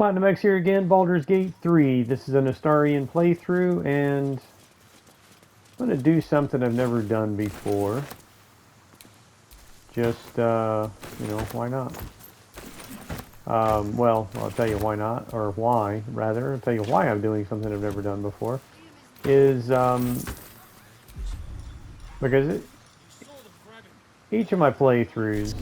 Platinum X here again, Baldur's Gate 3. This is an Astarian playthrough, and I'm going to do something I've never done before. Just, why not? Well, I'll tell you why not, or why, rather. I'll tell you why I'm doing something I've never done before. Is, because each of my playthroughs,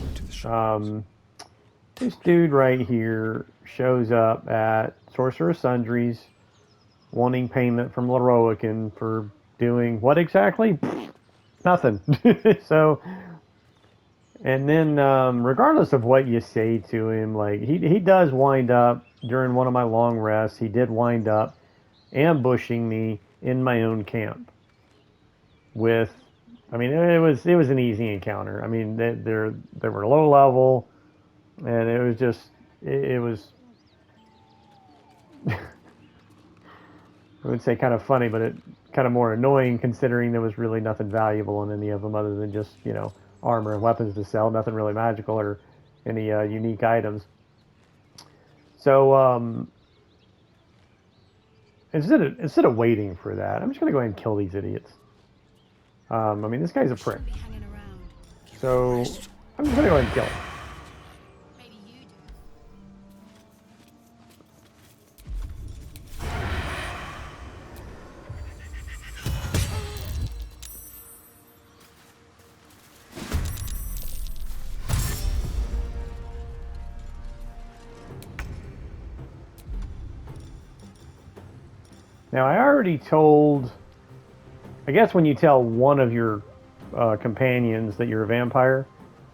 this dude right here shows up at Sorcerer Sundries wanting payment from Leroican for doing what exactly? Nothing. So, and then regardless of what you say to him, like he does wind up during one of my long rests, he did wind up ambushing me in my own camp with, I mean, it was an easy encounter. I mean, they were low level, and it was just it was I would say kind of funny, but it kind of more annoying considering there was really nothing valuable in any of them other than just, armor and weapons to sell, nothing really magical or any unique items. So instead of waiting for that, I'm just going to go ahead and kill these idiots. I mean, this guy's a prick. So I'm just going to go ahead and kill him. Now, I already told, I guess when you tell one of your companions that you're a vampire,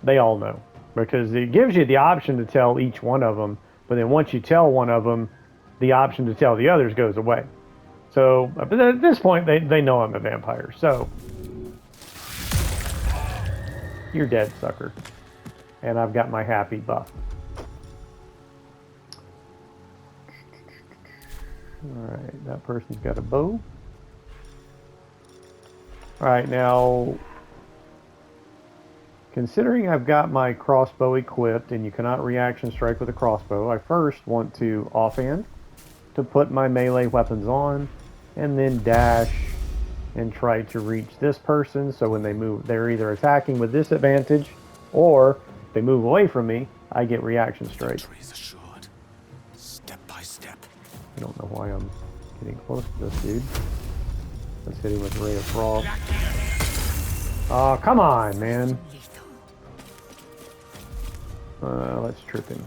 they all know. Because it gives you the option to tell each one of them, but then once you tell one of them, the option to tell the others goes away. So, but at this point, they know I'm a vampire. So, you're dead, sucker. And I've got my happy buff. Alright, that person's got a bow. Alright, now, considering I've got my crossbow equipped and you cannot reaction strike with a crossbow, I first want to offhand to put my melee weapons on and then dash and try to reach this person, so when they move, they're either attacking with disadvantage or if they move away from me, I get reaction strike. I don't know why I'm getting close to this dude. Let's hit him with Ray of Frost. Oh, come on, man. Let's trip him.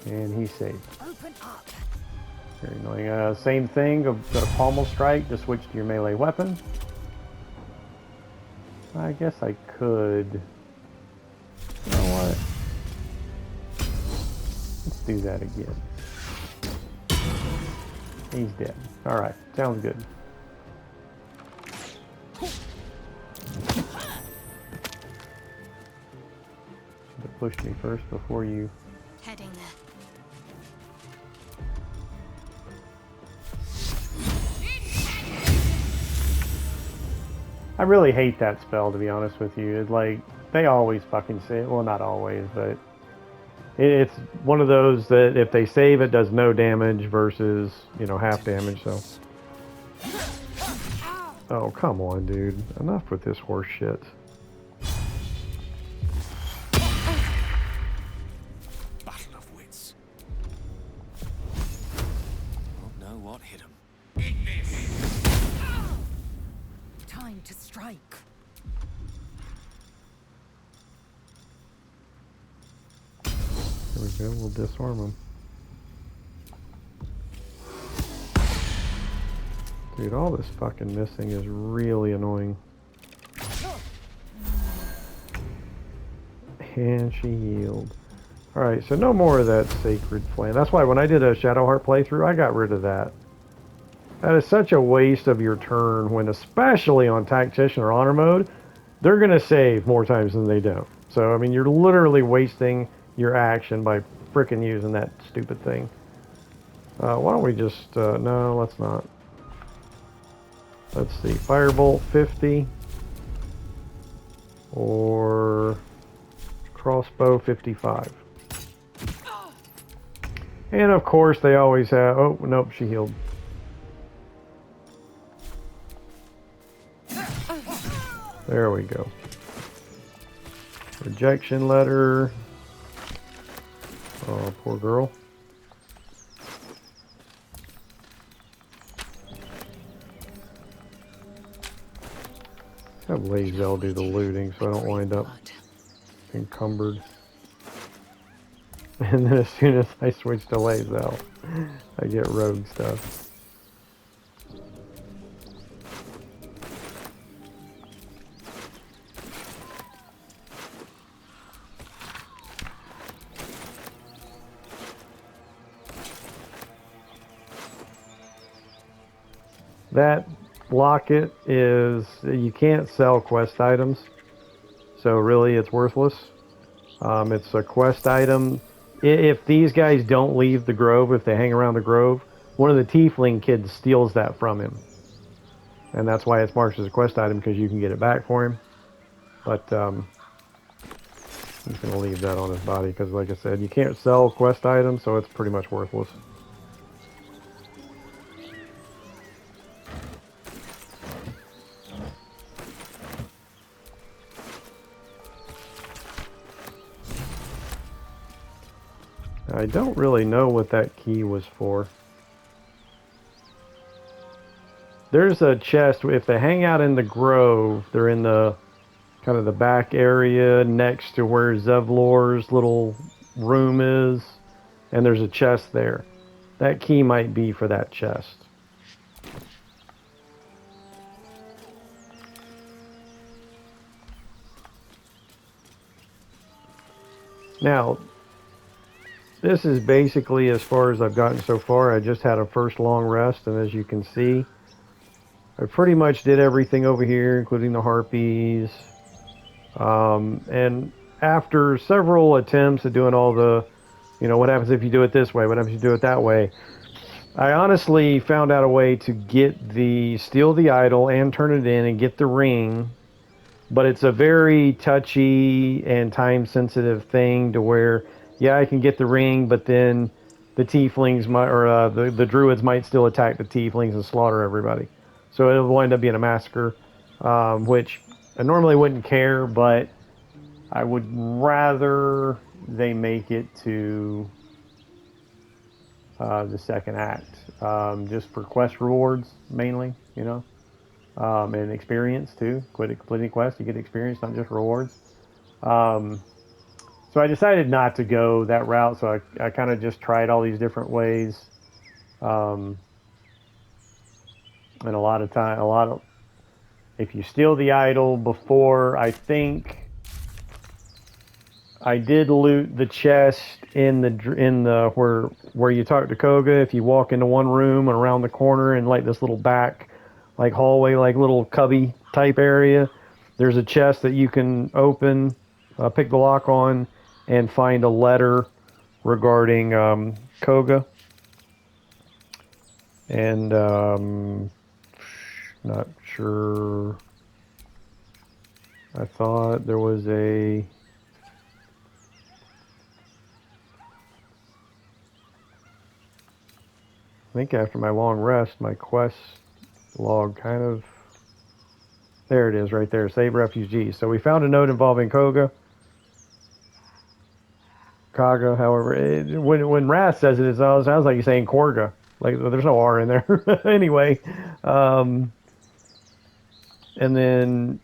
And he's safe. Very annoying. Same thing, got a pommel strike to switch to your melee weapon. I guess I could. You know what? Let's do that again. He's dead. Alright, sounds good. Should have pushed me first before you. Heading there. I really hate that spell, to be honest with you. It's like, they always fucking say it. Well, not always, but it's one of those that if they save it does no damage versus, half damage, so. Oh, come on, dude. Enough with this horse shit. Battle of wits. Don't know what hit him. Time to strike. There we go, we'll disarm him. Dude, all this fucking missing is really annoying. And she healed. Alright, so no more of that Sacred Flame. That's why when I did a Shadowheart playthrough, I got rid of that. That is such a waste of your turn when, especially on Tactician or Honor mode, they're going to save more times than they don't. So, I mean, you're literally wasting your action by frickin' using that stupid thing. Why don't we just, no, let's not. Let's see, Firebolt 50. or crossbow 55. And of course they always have, oh nope, she healed. There we go. Rejection letter. Oh, poor girl. Have Lazel do the looting so I don't wind up encumbered. And then as soon as I switch to Lazel, I get rogue stuff. That locket is, you can't sell quest items, so really it's worthless. It's a quest item. If these guys don't leave the grove, if they hang around the grove, one of the tiefling kids steals that from him. And that's why it's marked as a quest item, because you can get it back for him. But I'm just going to leave that on his body, because like I said, you can't sell quest items, so it's pretty much worthless. I don't really know what that key was for. There's a chest. If they hang out in the grove, they're in the kind of the back area next to where Zevlor's little room is, and there's a chest there. That key might be for that chest. Now, this is basically as far as I've gotten so far. I just had a first long rest, and as you can see, I pretty much did everything over here, including the harpies. And after several attempts at doing all the, you know, what happens if you do it this way, what happens if you do it that way, I honestly found out a way to steal the idol and turn it in and get the ring. But it's a very touchy and time-sensitive thing to where, yeah, I can get the ring, but then the tieflings might, or the druids might still attack the tieflings and slaughter everybody. So it'll wind up being a massacre, which I normally wouldn't care, but I would rather they make it to the second act, just for quest rewards mainly, you know. And experience too. Completing quests, you get experience, not just rewards. So I decided not to go that route. So I kind of just tried all these different ways. And if you steal the idol before, I think I did loot the chest in the where you talk to Kagha. If you walk into one room and around the corner and like this little back like hallway, like little cubby type area, there's a chest that you can open, pick the lock on, and find a letter regarding Kagha. And not sure. I thought there was I think after my long rest, my quest log kind of, there it is right there, save refugees. So we found a note involving Kagha, however, when Wrath says it, it sounds like he's saying Korga, like there's no R in there. Anyway, and then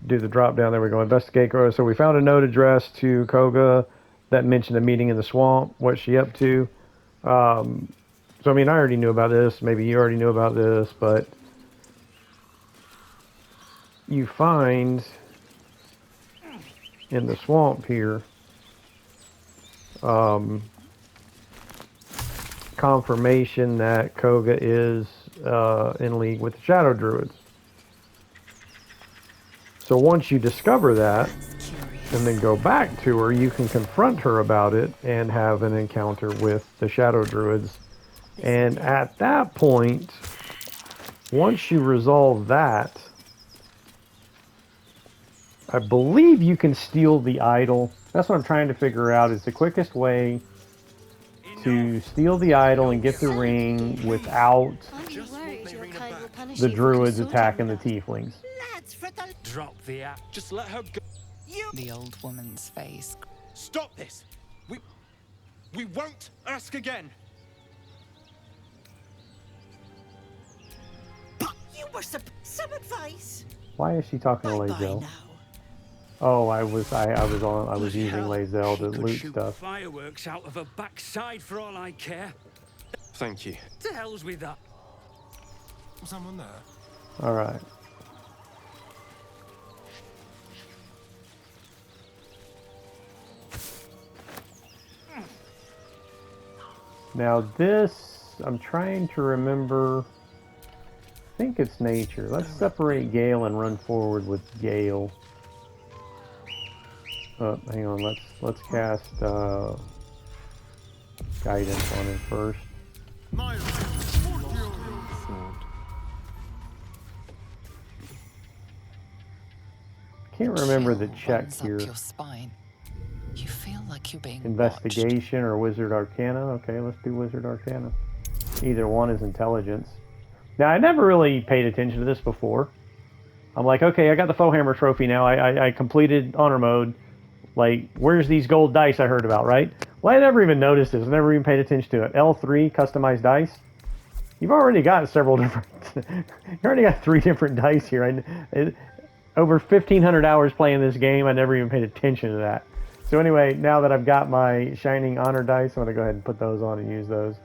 do the drop down, there we go, investigate Kagha. So we found a note addressed to Kagha that mentioned a meeting in the swamp, what's she up to. So, I mean, I already knew about this. Maybe you already knew about this, but you find in the swamp here confirmation that Kagha is in league with the Shadow Druids. So once you discover that and then go back to her, you can confront her about it and have an encounter with the Shadow Druids. And at that point, once you resolve that, I believe you can steal the idol. That's what I'm trying to figure out, is the quickest way to steal the idol and get the ring without Aren't you worried your kind will punish the you for druids consulting attacking the with us? tieflings. Drop the app. Just let her go. The old woman's face. Stop this. We won't ask again. You were some advice. Why is she talking to Bye Lae'zel? now. Oh, I was using Lae'zel to loot Shoot stuff. fireworks out of her backside for all I care. Thank you. To hell's with that. Someone there? All right. Now this, I'm trying to remember. I think it's nature. Let's separate Gale and run forward with Gale. Oh, hang on. Let's cast guidance on him first. Can't remember the Chill check runs up here. your spine. You feel like you're being watched. Investigation or Wizard Arcana. Okay, let's do Wizard Arcana. Either one is intelligence. Now, I never really paid attention to this before. I'm like, okay, I got the Foehammer trophy now. I completed honor mode. Like, where's these gold dice I heard about, right? Well, I never even noticed this. I never even paid attention to it. L3, customized dice. You've already got several different... you already got 3 different dice here. Over 1,500 hours playing this game, I never even paid attention to that. So anyway, now that I've got my Shining Honor dice, I'm going to go ahead and put those on and use those.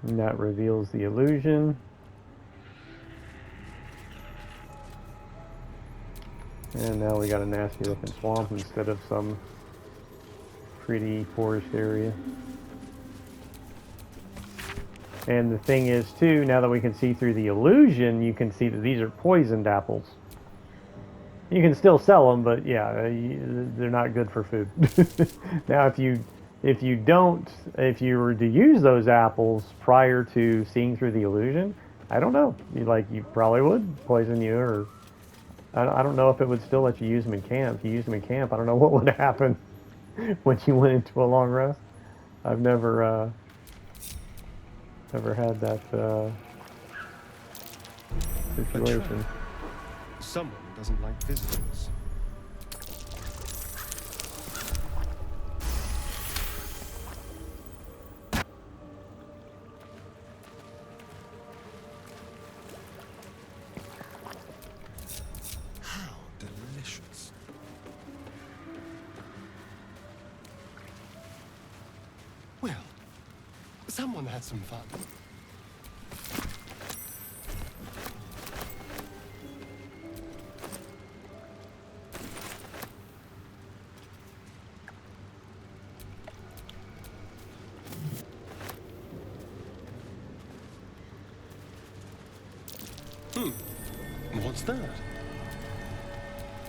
And that reveals the illusion. And now we got a nasty looking swamp instead of some pretty forest area. And the thing is too, now that we can see through the illusion, you can see that these are poisoned apples. You can still sell them, but yeah, they're not good for food. Now if you were to use those apples prior to seeing through the illusion, I don't know. You probably would poison you, or I don't know if it would still let you use them in camp. If you used them in camp, I don't know what would happen when you went into a long rest. I've never had that situation. Someone doesn't like visitors. How delicious. Well, someone had some fun. What's that?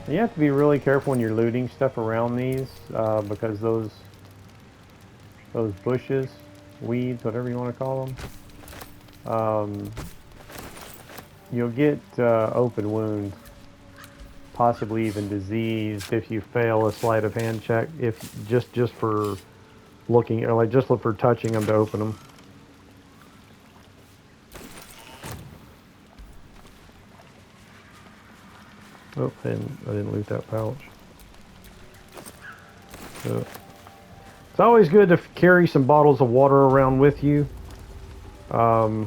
You have to be really careful when you're looting stuff around these, because those bushes, weeds, whatever you want to call them, you'll get open wounds, possibly even disease if you fail a sleight of hand check. If just for looking, or just look for touching them to open them. Oh, I didn't loot that pouch. So, it's always good to carry some bottles of water around with you. Do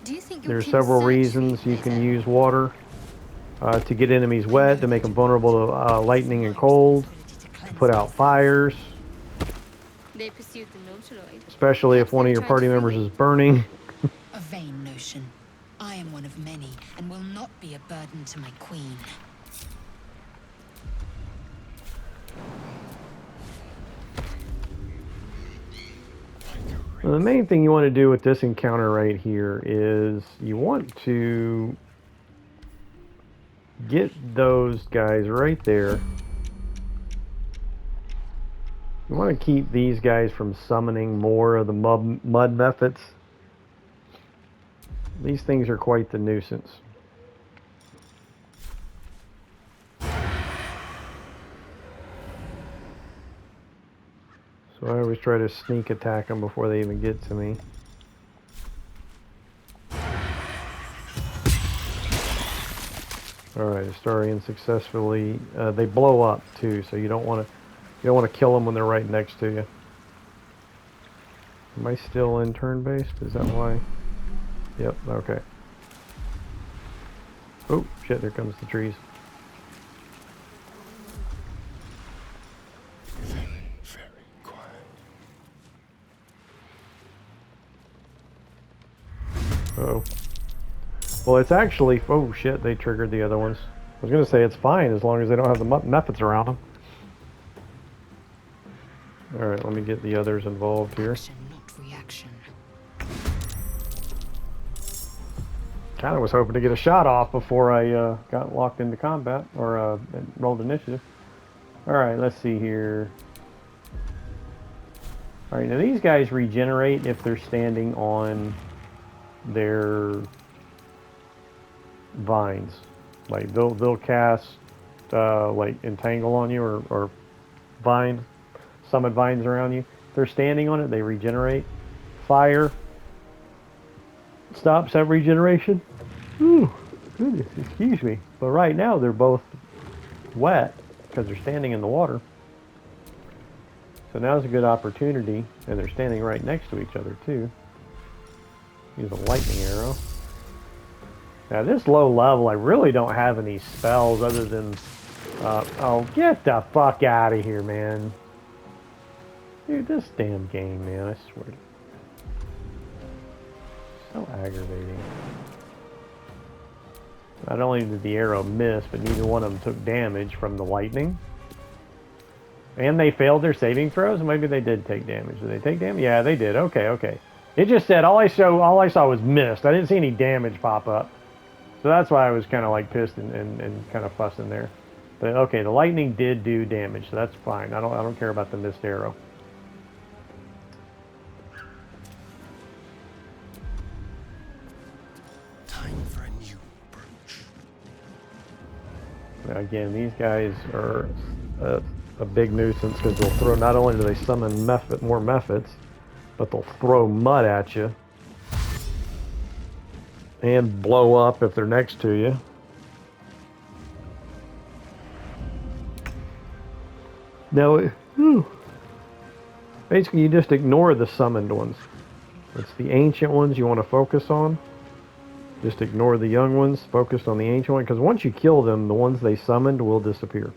you think There are several reasons you can use water. To get enemies wet, to make them vulnerable to lightning and cold, to put out fires, They pursued the Nautiloid. especially if one of your party members is burning. A vain notion. I am one of many, and will not be a burden to my queen. Well, the main thing you want to do with this encounter right here is you want to get those guys right there You want to keep these guys from summoning more of the mud methods. These things are quite the nuisance. So I always try to sneak attack them before they even get to me. Alright, Astarian successfully, they blow up too, so you don't want to kill them when they're right next to you. Am I still in turn-based? Is that why? Yep, okay. Oh, shit, there comes the trees. Very, very quiet. Uh-oh. Well, it's actually... Oh, shit, they triggered the other ones. I was going to say it's fine as long as they don't have the methods around them. Alright, let me get the others involved here. Action, not reaction. Kind of was hoping to get a shot off before I got locked into combat, or rolled initiative. Alright, let's see here. Alright, now these guys regenerate if they're standing on their vines. Like, they'll cast, like, entangle on you, or vines, summon vines around you. If they're standing on it, they regenerate. Fire stops that regeneration. Ooh, goodness, excuse me. But right now they're both wet because they're standing in the water. So now's a good opportunity, and they're standing right next to each other too. Use a lightning arrow. Now this low level, I really don't have any spells other than... oh, get the fuck out of here, man. Dude, this damn game, man, I swear. So aggravating. Not only did the arrow miss, but neither one of them took damage from the lightning. And they failed their saving throws? Maybe they did take damage. Did they take damage? Yeah, they did. Okay, okay. It just said all I saw was missed. I didn't see any damage pop up. So that's why I was kind of like pissed and kind of fussing there. But okay, the lightning did do damage, so that's fine. I don't care about the missed arrow. Time for a new approach. Again, these guys are a big nuisance because they'll throw, not only do they summon more methods, but they'll throw mud at you and blow up if they're next to you. Now, basically you just ignore the summoned ones. It's the ancient ones you want to focus on. Just ignore the young ones, focus on the ancient one, because once you kill them, the ones they summoned will disappear.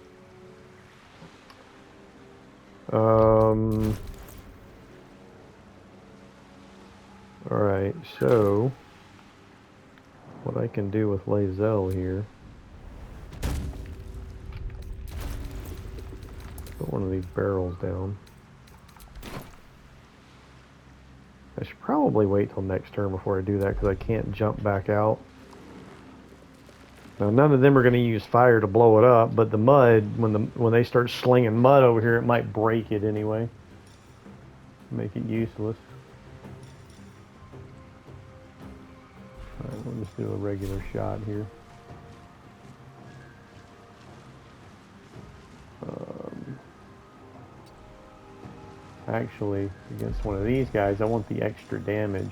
Alright, so what I can do with Lae'zel here, put one of these barrels down. I should probably wait till next turn before I do that because I can't jump back out. Now none of them are going to use fire to blow it up, but the mud, when they start slinging mud over here, it might break it anyway. Make it useless. Alright, we'll just do a regular shot here. Actually, against one of these guys, I want the extra damage.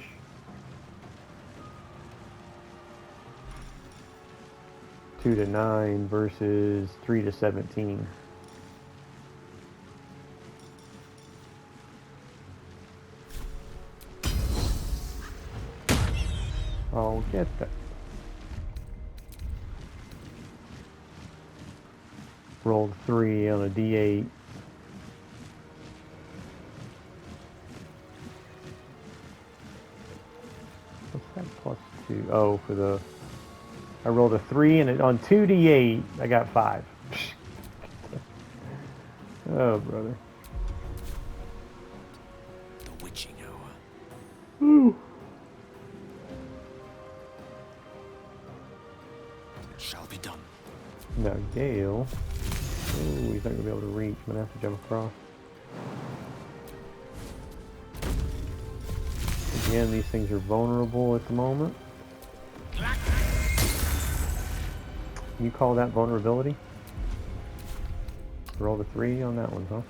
Two to 9 versus 3 to 17. Oh, get that. Rolled 3 on a D8. What's that +2? Oh, for the... I rolled a 3 and on 2d8, I got 5. Oh, brother. The witching hour. Ooh. Shall be done. Now, Gale. Ooh, he's not going to be able to reach. I'm going to have to jump across. again, these things are vulnerable at the moment. You call that vulnerability? Roll a 3 on that one, huh?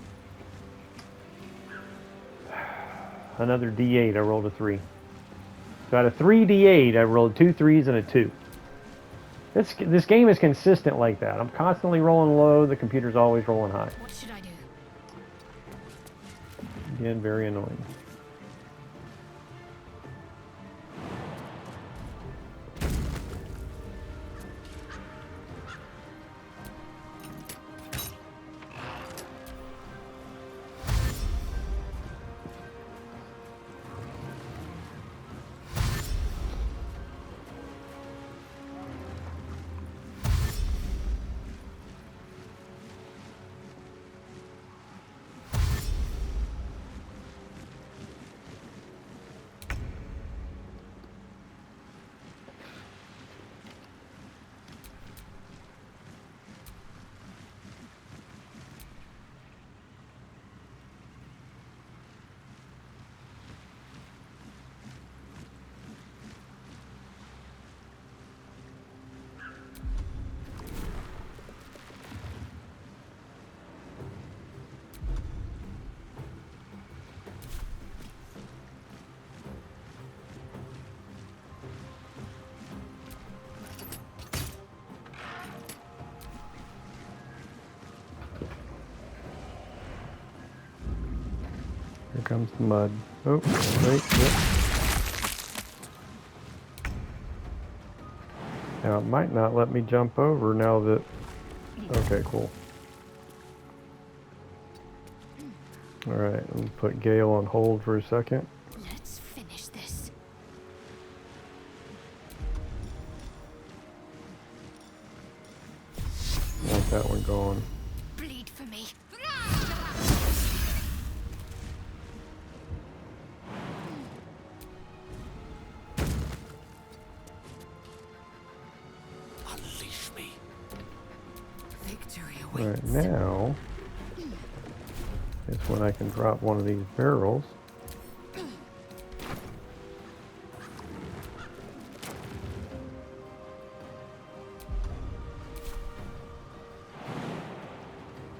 Another D8, I rolled a 3. So out of 3 D8, I rolled 2 3s and a 2. This game is consistent like that. I'm constantly rolling low, the computer's always rolling high. What should I do? Again, very annoying. Here comes the mud. Oh, wait, yep. Now it might not let me jump over now that... Okay, cool. Alright, we'll put Gale on hold for a second. Let's finish this. Want that one going. Bleed for me. Unleash me. Victory Alright, awaits. now is when I can drop one of these barrels.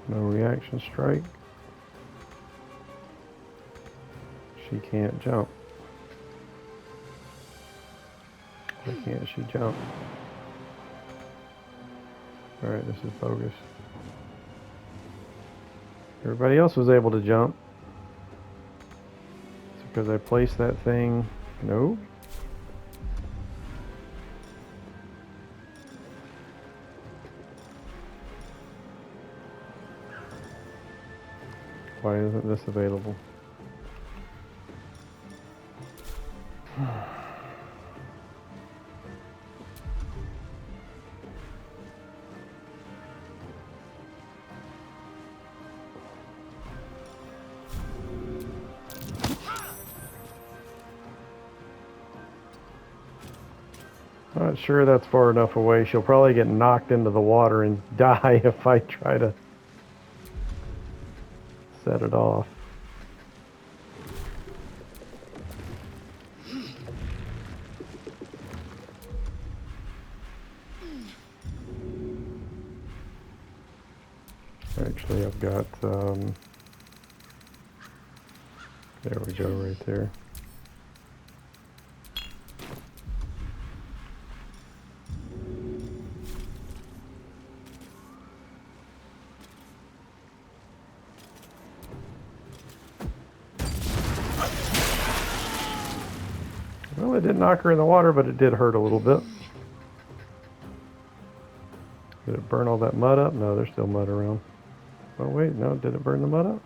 No reaction strike. She can't jump. Why can't she jump? Alright, this is bogus. Everybody else was able to jump. It's because I placed that thing. No. Why isn't this available? Not sure that's far enough away. She'll probably get knocked into the water and die if I try to set it off. Actually, I've got, there we go, right there. Well, it didn't knock her in the water, but it did hurt a little bit. Did it burn all that mud up? No, there's still mud around. Oh wait, no, did it burn the mud up?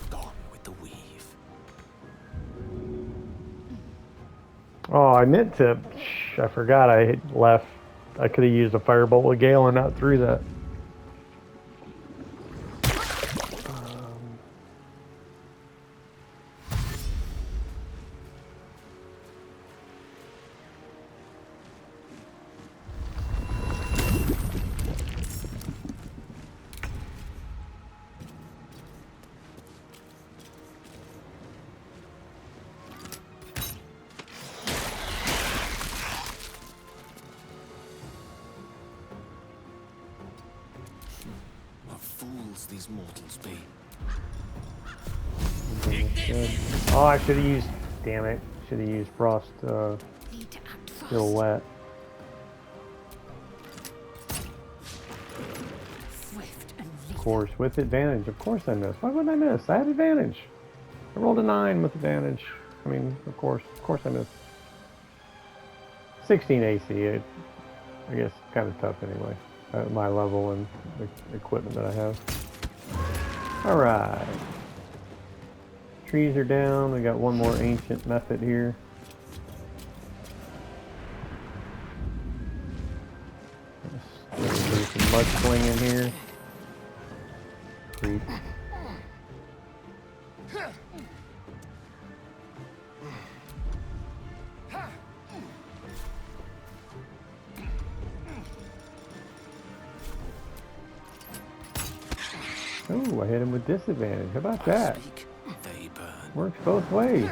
Gone with the weave. Oh, I meant to. I forgot I left. I could have used a firebolt with Gale and not through that. as mortals be. Oh, I should have used. Damn it! Should have used frost. Need to act fast. Still wet. Swift and Of lethal. course, with advantage. Of course I missed. Why wouldn't I miss? I had advantage. I rolled a 9 with advantage. I mean, of course I missed. 16 AC. I guess kind of tough anyway. At my level and the equipment that I have. All right. Trees are down. We got one more ancient method here. Let's do some mud slinging here. Creep. Oh, I hit him with disadvantage. How about that? Speak, they burn. Works both ways.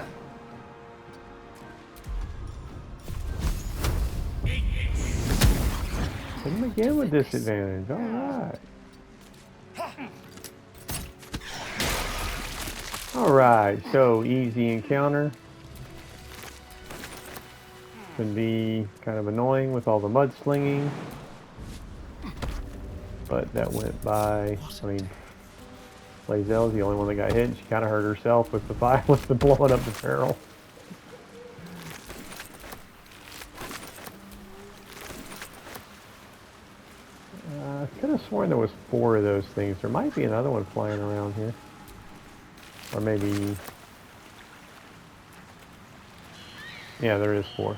Hit him again with disadvantage. All right. All right. So easy encounter. Can be kind of annoying with all the mudslinging, but that went by. I mean, Lae'zel's the only one that got hit, and she kind of hurt herself with the fire, with the blowing up the barrel. I could have sworn there was 4 of those things. There might be another one flying around here, or maybe. Yeah, there is 4.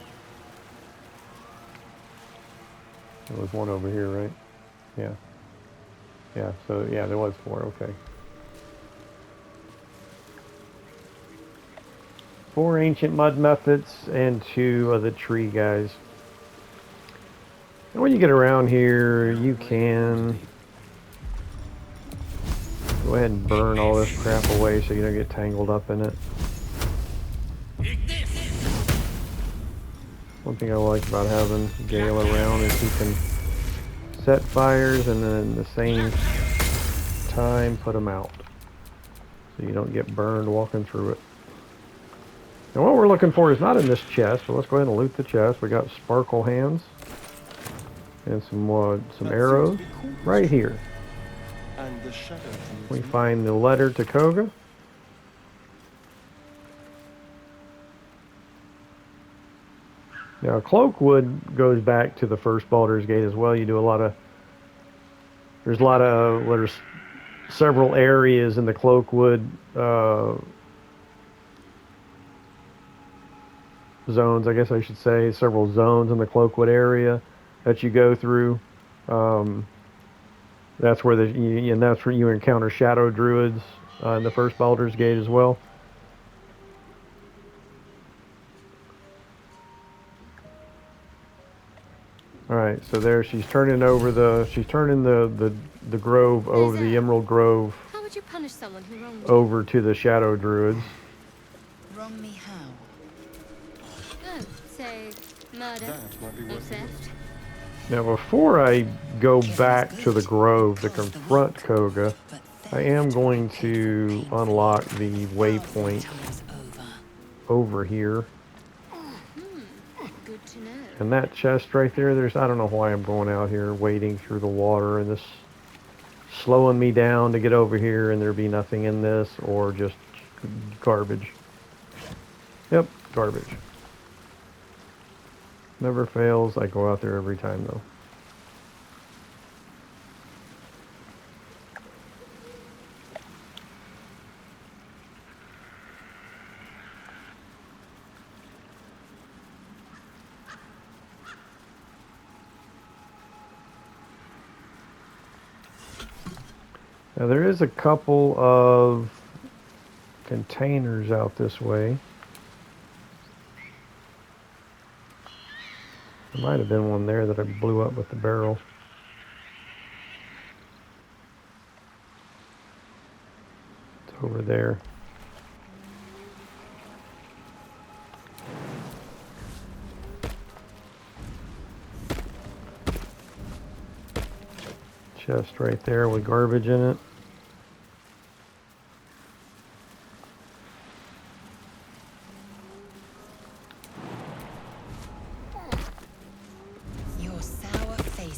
There was one over here, right? Yeah. Yeah, so yeah, there was 4, okay. 4 ancient mud methods and 2 of the tree guys. And when you get around here, you can go ahead and burn all this crap away so you don't get tangled up in it. One thing I like about having Gale around is you can set fires and then at the same time put them out. So you don't get burned walking through it. And what we're looking for is not in this chest, so let's go ahead and loot the chest. We got sparkle hands and some arrows right here. And the Shadow Druids We find the letter to Kagha. Now, Cloakwood goes back to the first Baldur's Gate as well. You do there's several areas in the Cloakwood zones, I guess I should say, several zones in the Cloakwood area that you go through. That's where that's where you encounter Shadow Druids in the first Baldur's Gate as well. All right, so there she's turning the grove over the Emerald Grove How would you punish someone who wronged you? over to the Shadow Druids. Wrong me how? Oh, say murder That might be or worth it. theft. Now, before I go back to the grove to confront Kagha, I am going to unlock the waypoint over here. Good to know. And that chest right there, I don't know why I'm going out here wading through the water and this slowing me down to get over here and there be nothing in this or just garbage. Yep, garbage. Never fails. I go out there every time though. Now there is a couple of containers out this way. There might have been one there that I blew up with the barrel. It's over there. Chest right there with garbage in it.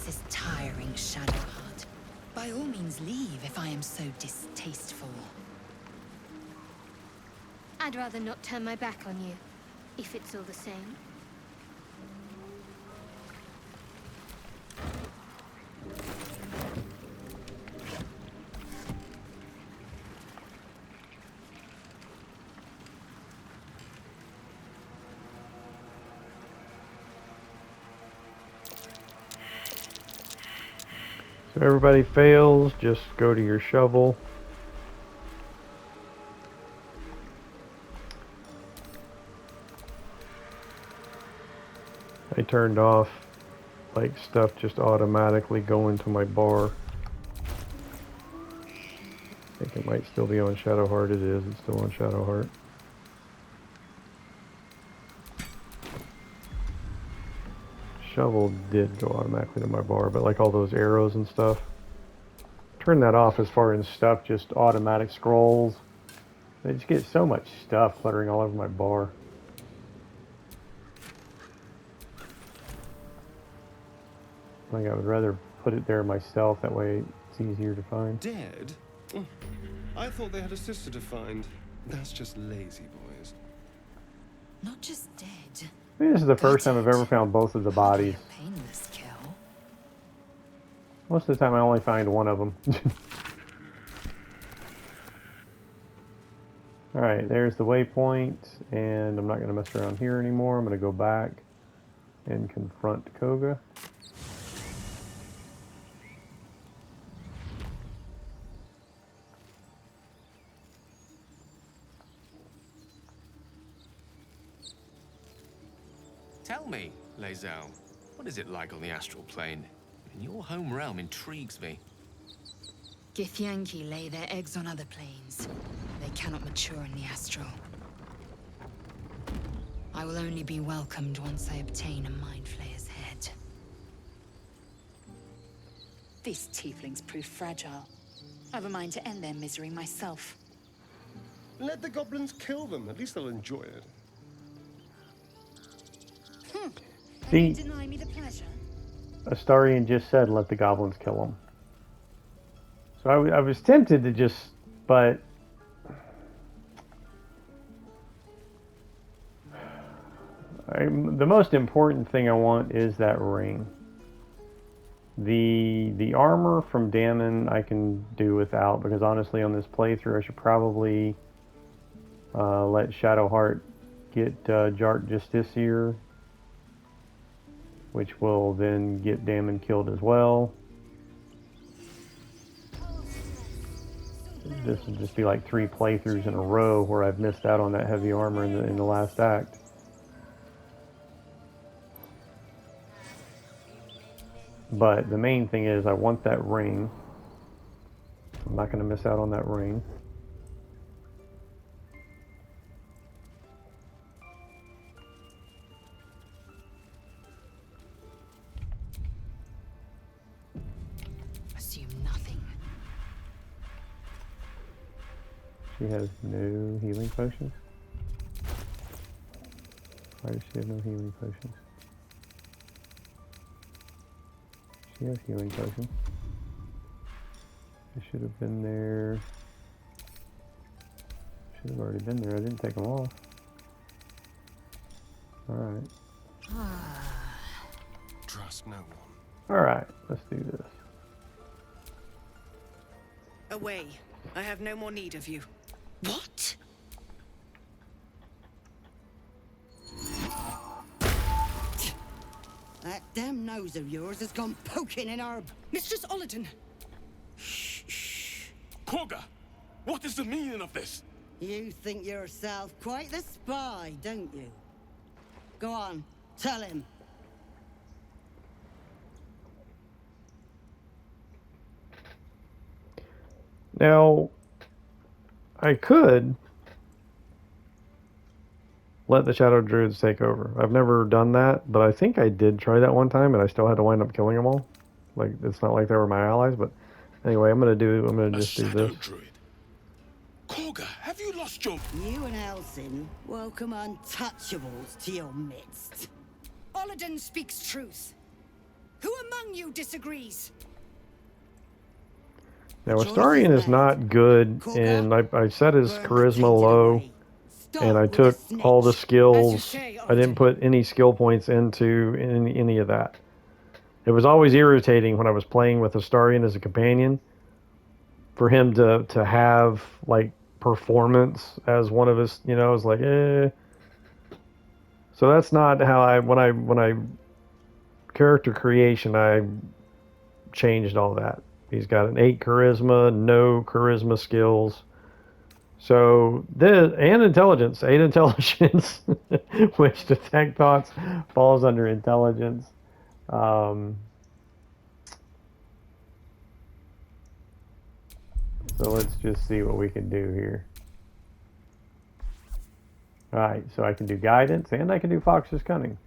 This is tiring, Shadowheart. By all means leave if I am so distasteful. I'd rather not turn my back on you, if it's all the same. So everybody fails, just go to your shovel. I turned off like stuff just automatically going to my bar. I think it might still be on Shadowheart. It is, it's still on Shadowheart. Shovel did go automatically to my bar, but like all those arrows and stuff, turn that off as far as stuff just automatic scrolls. I just get so much stuff cluttering all over my bar. Like I would rather put it there myself, that way it's easier to find. Dead? Oh, I thought they had a sister to find. That's just lazy boys. Not just dead. I think this is the first time I've ever found both of the bodies. A painless kill. Most of the time I only find one of them. Alright, there's the waypoint, and I'm not going to mess around here anymore. I'm going to go back and confront Kagha. Tell me, Lae'zel, what is it like on the astral plane? And your home realm intrigues me. Githyanki lay their eggs on other planes. They cannot mature in the astral. I will only be welcomed once I obtain a Mind Flayer's head. These tieflings prove fragile. I've a mind to end their misery myself. Let the goblins kill them. At least they'll enjoy it. See, Deny me the pleasure? Astarian just said let the goblins kill them. So I was tempted to just, but the most important thing I want is that ring. The armor from Dammon I can do without, because honestly on this playthrough I should probably let Shadowheart get Jart Justiciar, which will then get Dammon killed as well. This will just be like 3 playthroughs in a row where I've missed out on that heavy armor in the last act. But the main thing is I want that ring. I'm not going to miss out on that ring. Assume nothing. She has no healing potions. Why does she have no healing potions? She has healing potions. I should have been there. Should have already been there. I didn't take them off. Alright. Trust no one. Alright, let's do this. Away. I have no more need of you. What? That damn nose of yours has gone poking in our... Mistress Aradin! Kagha, what is the meaning of this? You think yourself quite the spy, don't you? Go on, tell him. Now, I could let the Shadow Druids take over. I've never done that, but I think I did try that one time, and I still had to wind up killing them all. Like, it's not like they were my allies, but anyway, I'm gonna just do Shadow this. Druid. Kagha, have you lost your... You and Elsin welcome untouchables to your midst. Aradin speaks truth. Who among you disagrees? Now, Choice Astarian is is not good, and I set his Burn the charisma tainted low, away. and I Start with took the all the snitch. skills. say, I didn't Aradin. put any skill points into any of that. It was always irritating when I was playing with Astarian as a companion for him to have like performance as one of his, you know, it's like So that's not how when I character creation I changed all that. He's got an 8 charisma, no charisma skills. So this and intelligence, 8 intelligence, which detect thoughts falls under intelligence. Um, so let's just see what we can do here. All right, so I can do guidance and I can do Fox's cunning.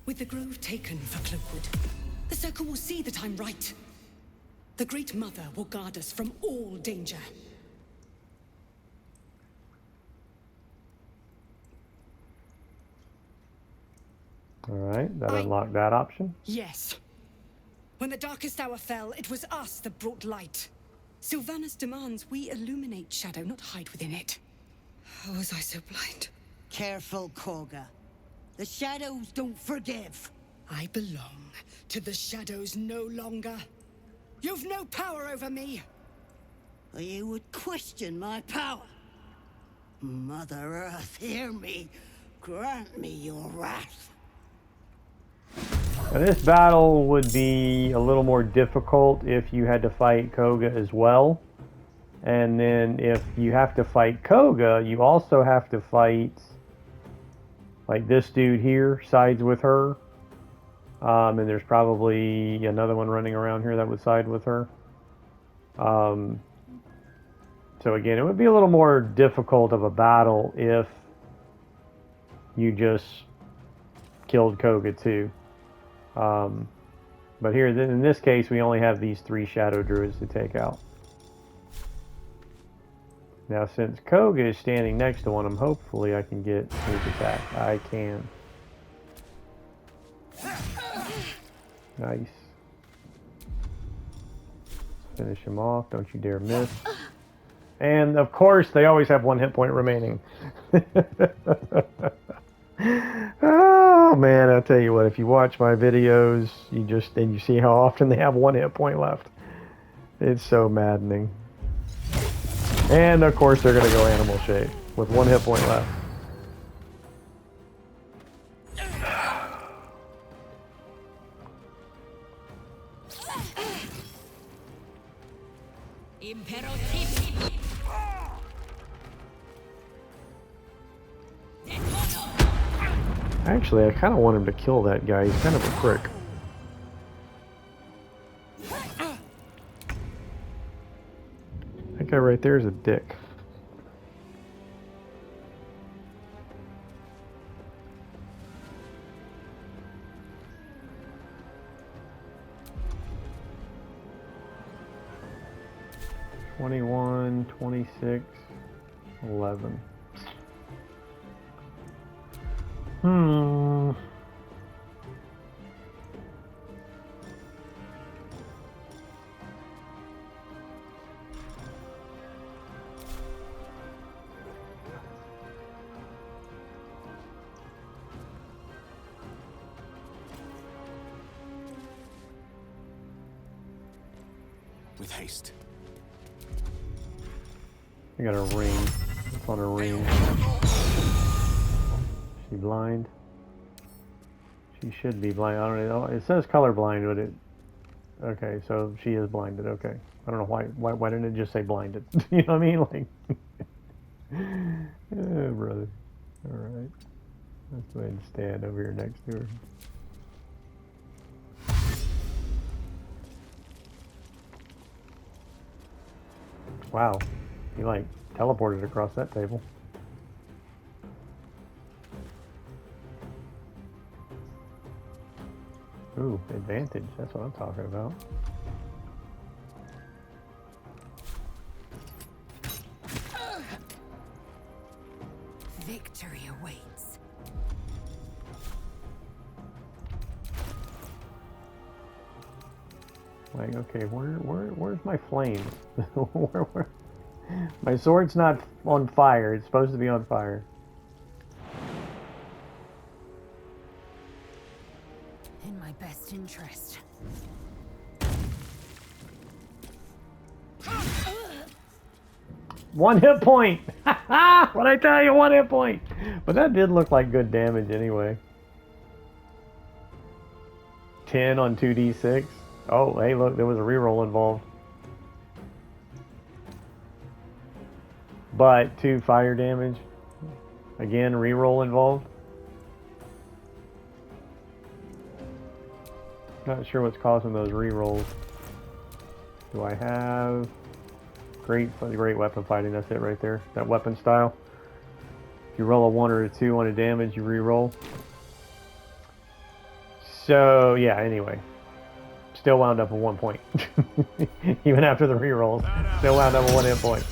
With the grove taken for Cloakwood, the Circle will see that I'm right. The Great Mother will guard us from all danger. All right, that unlocked that option. Yes. When the darkest hour fell, it was us that brought light. Sylvanas demands we illuminate Shadow, not hide within it. How was I so blind? Careful, Kagha. The shadows don't forgive. I belong to the Shadows no longer. You've no power over me. Or you would question my power. Mother Earth, hear me. Grant me your wrath. Now, this battle would be a little more difficult if you had to fight Kagha as well. And then if you have to fight Kagha, you also have to fight, like this dude here sides with her. And there's probably another one running around here that would side with her. So again, it would be a little more difficult of a battle if you just killed Kagha too. But here, in this case, we only have these 3 Shadow Druids to take out. Now, since Kagha is standing next to one of them, hopefully I can get sneak attack. I can. Nice. Finish him off. Don't you dare miss. And, of course, they always have 1 hit point remaining. Oh man, I'll tell you what, if you watch my videos, you see how often they have 1 hit point left. It's so maddening. And of course they're gonna go animal shape with 1 hit point left. Actually, I kind of want him to kill that guy. He's kind of a prick. That guy right there is a dick. $21, $26, $11. With haste. I got a ring. It's on a ring. She blind? She should be blind. I don't know. It says colorblind, but it... Okay, so she is blinded. Okay. I don't know why didn't it just say blinded? You know what I mean? Like... Oh, brother. Alright. Let's go ahead and stand over here next to her. Wow. He like teleported across that table. Ooh, advantage. That's what I'm talking about. Victory awaits. Like, okay, where's my flames? where? My sword's not on fire. It's supposed to be on fire. In my best interest. One hit point! What I tell you, one hit point! But that did look like good damage anyway. 10 on 2d6. Oh, hey, look, there was a reroll involved. But 2 fire damage. Again, reroll involved. Not sure what's causing those rerolls. Do I have great weapon fighting? That's it right there. That weapon style. If you roll a 1 or a 2 on a damage, you reroll. So yeah. Anyway, still wound up with 1 point. Even after the rerolls, still wound up with 1 hit point.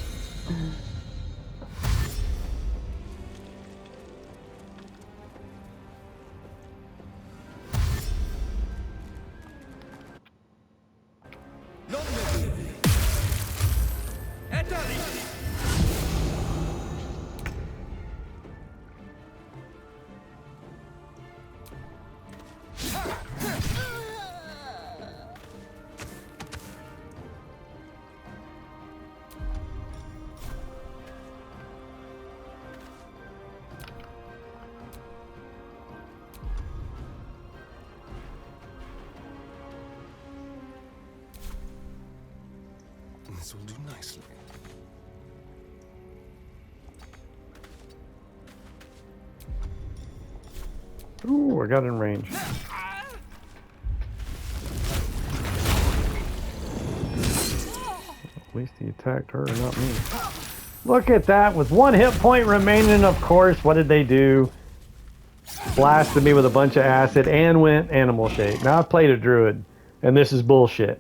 This will do nicely. Ooh, I got in range. At least he attacked her, not me. Look at that, with 1 hit point remaining, of course. What did they do? Blasted me with a bunch of acid and went animal shape. Now I've played a druid, and this is bullshit.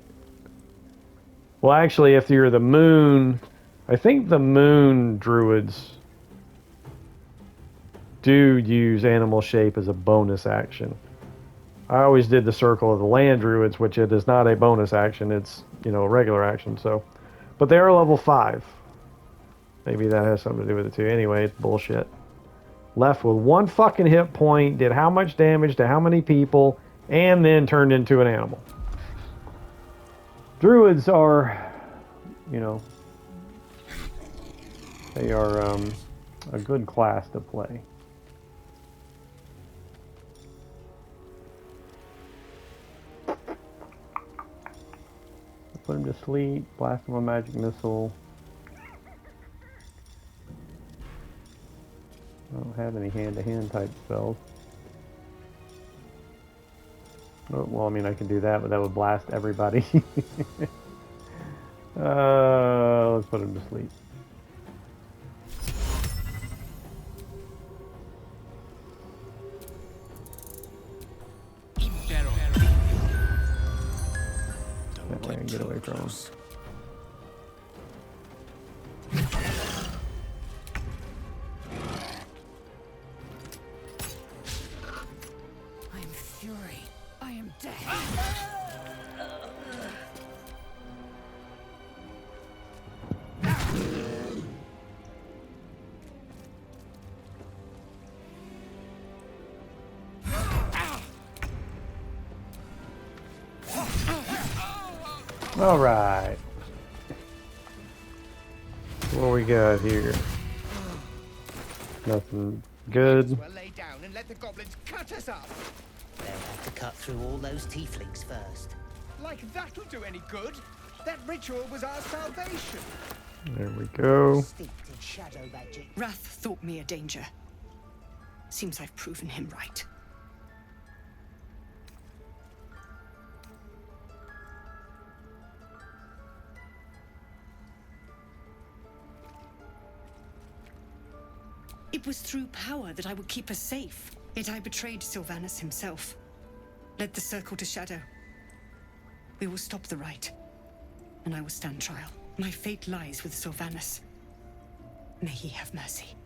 Well, actually, if you're the moon, I think the moon druids do use animal shape as a bonus action. I always did the circle of the land druids, which it is not a bonus action. It's, you know, a regular action. So, but they are level 5. Maybe that has something to do with it too. Anyway, it's bullshit. Left with 1 fucking hit point, did how much damage to how many people, and then turned into an animal. Druids are, you know, they are a good class to play. Put him to sleep, blast him with a magic missile. I don't have any hand-to-hand type spells. Oh, well, I mean, I can do that, but that would blast everybody. Let's put him to sleep. That way I can get away from him. I am fury. I am death. All right. What we got here? Nothing good. Well, lay down and let the goblins cut us up. They'll have to cut through all those tieflings first. Like that'll do any good. That ritual was our salvation. There we go. Steeped in shadow magic. Wrath thought me a danger. Seems I've proven him right. It was through power that I would keep us safe. Yet I betrayed Sylvanas himself. Led the circle to Shadow. We will stop the rite, and I will stand trial. My fate lies with Sylvanas. May he have mercy.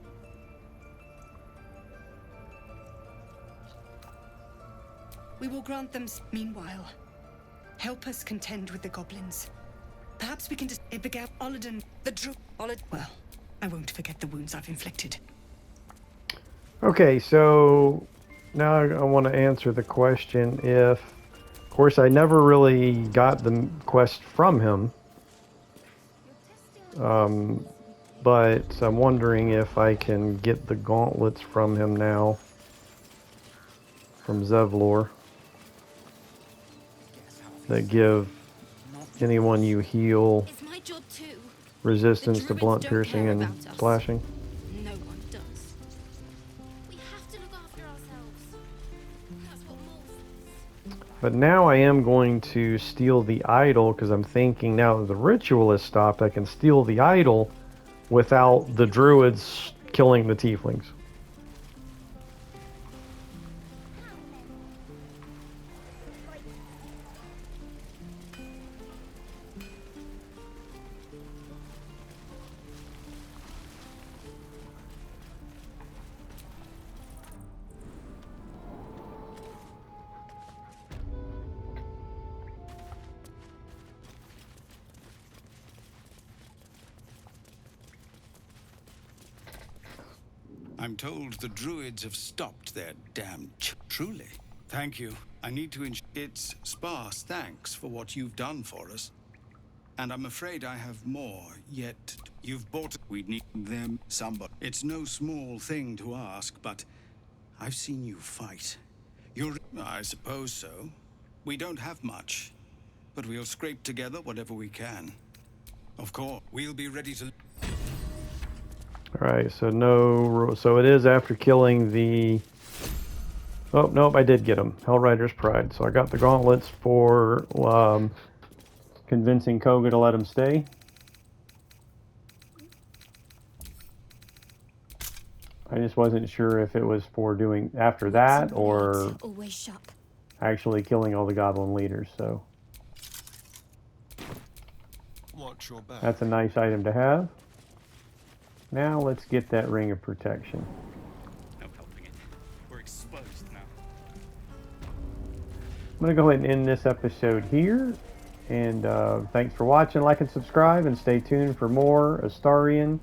We will grant them. Meanwhile, help us contend with the goblins. Perhaps we can just begat Aradin, the Well, I won't forget the wounds I've inflicted. Okay, so now I want to answer the question if, of course, I never really got the quest from him. But I'm wondering if I can get the gauntlets from him now. From Zevlor. That give anyone you heal It's my job too. resistance The to Druids blunt don't piercing care and about us. slashing. No one does. We have to look after ourselves. That's what Maul says. But now I am going to steal the idol because I'm thinking now that the ritual is stopped, I can steal the idol without the druids killing the tieflings. I'm told the Druids have stopped their damn truly. Thank you. I need to It's sparse thanks for what you've done for us. And I'm afraid I have more, yet you've bought... We need them, somebody. It's no small thing to ask, but I've seen you fight. I suppose so. We don't have much, but we'll scrape together whatever we can. Of course, we'll be ready to... Alright, so it is after killing the... Oh, nope, I did get him. Hellrider's Pride. So I got the gauntlets for convincing Kagha to let him stay. I just wasn't sure if it was for doing after that or Always shop. actually killing all the goblin leaders, so Watch your back. that's a nice item to have. Now let's get that ring of protection. No helping it. We're exposed now. I'm going to go ahead and end this episode here. And thanks for watching, like and subscribe, and stay tuned for more Astarian